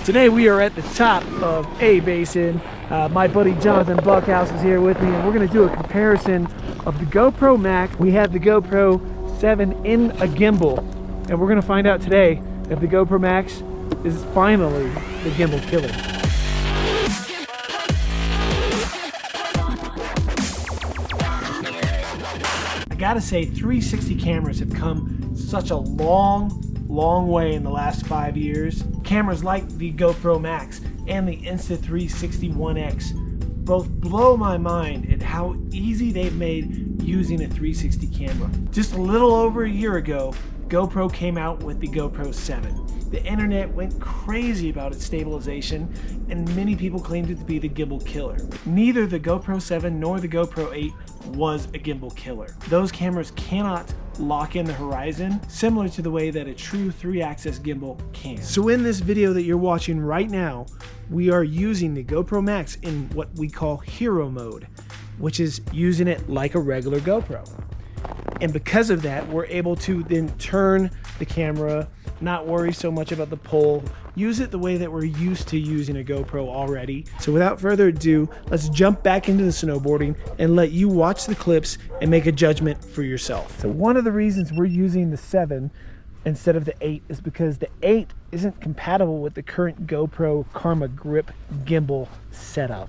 Today we are at the top of A Basin. My buddy Jonathan Buckhouse is here with me, and we're going to do a comparison of the GoPro Max. We have the GoPro 7 in a gimbal, and we're going to find out today if the GoPro Max is finally the gimbal killer. I gotta say, 360 cameras have come such a long way in the last 5 years. Cameras like the GoPro Max and the Insta360 1X both blow my mind at how easy they've made using a 360 camera. Just a little over a year ago, GoPro came out with the GoPro 7. The internet went crazy about its stabilization, and many people claimed it to be the gimbal killer. Neither the GoPro 7 nor the GoPro 8 was a gimbal killer. Those cameras cannot lock in the horizon, similar to the way that a true 3-axis gimbal can. So in this video that you're watching right now, we are using the GoPro Max in what we call hero mode, which is using it like a regular GoPro. And because of that, we're able to then turn the camera, not worry so much about the pull, use it the way that we're used to using a GoPro already. So without further ado, let's jump back into the snowboarding and let you watch the clips and make a judgment for yourself. So one of the reasons we're using the 7 instead of the 8 is because the 8 isn't compatible with the current GoPro Karma Grip gimbal setup.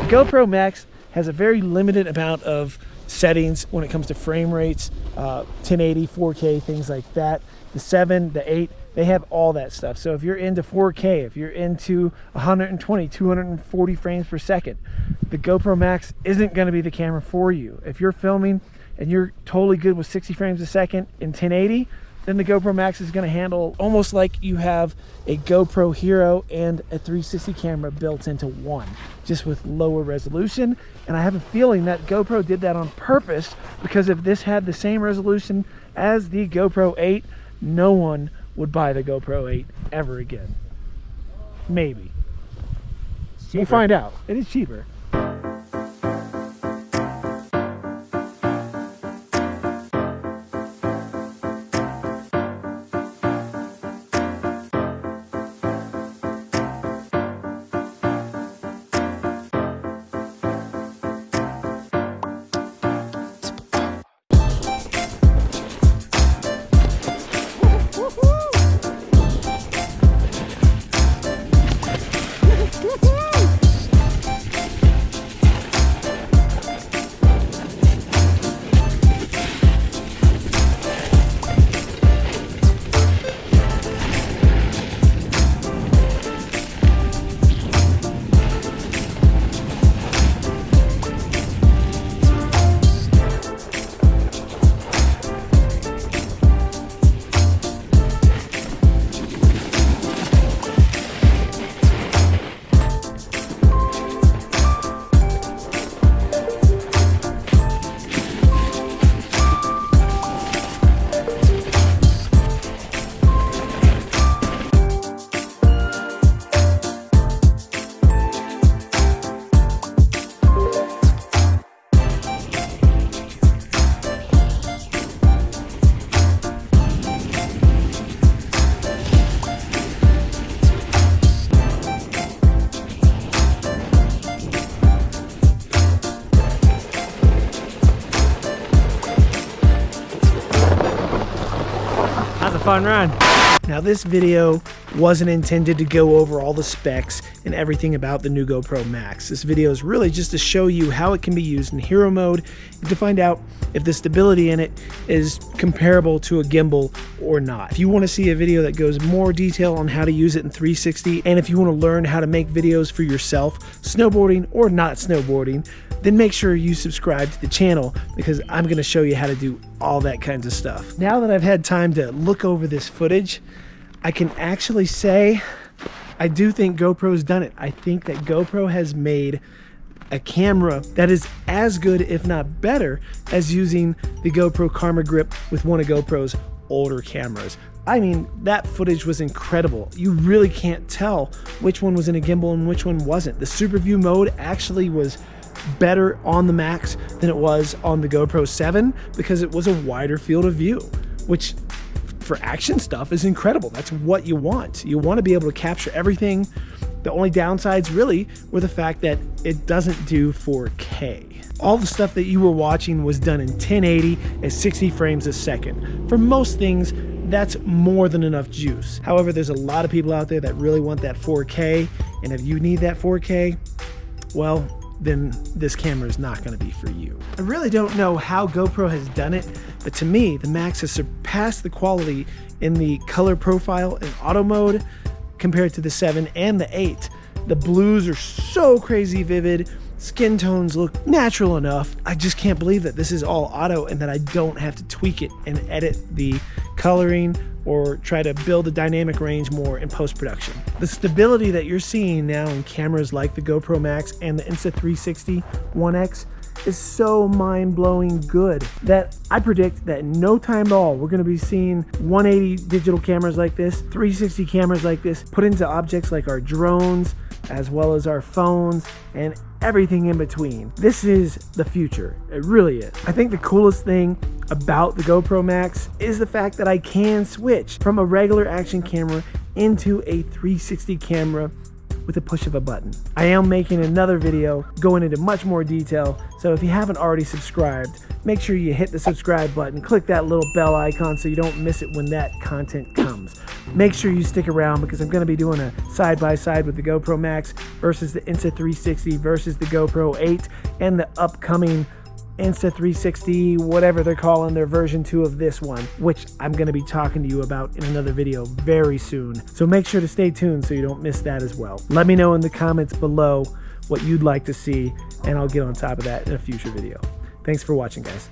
GoPro Max has a very limited amount of settings when it comes to frame rates, 1080, 4K, things like that. The 7, the 8, they have all that stuff. So if you're into 4K, if you're into 120, 240 frames per second, the GoPro Max isn't going to be the camera for you. If you're filming and you're totally good with 60 frames a second in 1080, then the GoPro Max is going to handle almost like you have a GoPro Hero and a 360 camera built into one, just with lower resolution. And I have a feeling that GoPro did that on purpose, because if this had the same resolution as the GoPro 8, no one would buy the GoPro 8 ever again. Maybe. We'll find out. It is cheaper. fun run. Now this video wasn't intended to go over all the specs and everything about the new GoPro Max. This video is really just to show you how it can be used in hero mode and to find out if the stability in it is comparable to a gimbal or not. If you want to see a video that goes more detail on how to use it in 360, and if you want to learn how to make videos for yourself, snowboarding or not snowboarding, then make sure you subscribe to the channel because I'm going to show you how to do all that kinds of stuff. Now that I've had time to look over this footage, I can actually say I do think GoPro's done it. I think that GoPro has made a camera that is as good, if not better, as using the GoPro Karma Grip with one of GoPro's older cameras. I mean, that footage was incredible. You really can't tell which one was in a gimbal and which one wasn't. The Super View mode actually was better on the Max than it was on the GoPro 7 because it was a wider field of view, which for action stuff is incredible. That's what you want. You want to be able to capture everything. The only downsides really were the fact that it doesn't do 4K. All the stuff that you were watching was done in 1080 at 60 frames a second. For most things, that's more than enough juice. However, there's a lot of people out there that really want that 4K, and if you need that 4K, well, then this camera is not going to be for you. I really don't know how GoPro has done it, but to me, the Max has surpassed the quality in the color profile in auto mode compared to the 7 and the 8. The blues are so crazy vivid. Skin tones look natural enough. I just can't believe that this is all auto and that I don't have to tweak it and edit the coloring or try to build a dynamic range more in post-production. The stability that you're seeing now in cameras like the GoPro Max and the Insta360 One X is so mind-blowing good that I predict that in no time at all we're going to be seeing 180 digital cameras like this, 360 cameras like this put into objects like our drones as well as our phones and everything in between. This is the future. It really is. I think the coolest thing about the GoPro Max is the fact that I can switch from a regular action camera into a 360 camera with a push of a button. I am making another video going into much more detail, so if you haven't already subscribed, make sure you hit the subscribe button, click that little bell icon so you don't miss it when that content comes. Make sure you stick around because I'm going to be doing a side-by-side with the GoPro Max versus the Insta360 versus the GoPro 8 and the upcoming Insta360, whatever they're calling their version 2 of this one, which I'm going to be talking to you about in another video very soon. So make sure to stay tuned so you don't miss that as well. Let me know in the comments below what you'd like to see, and I'll get on top of that in a future video. Thanks for watching, guys.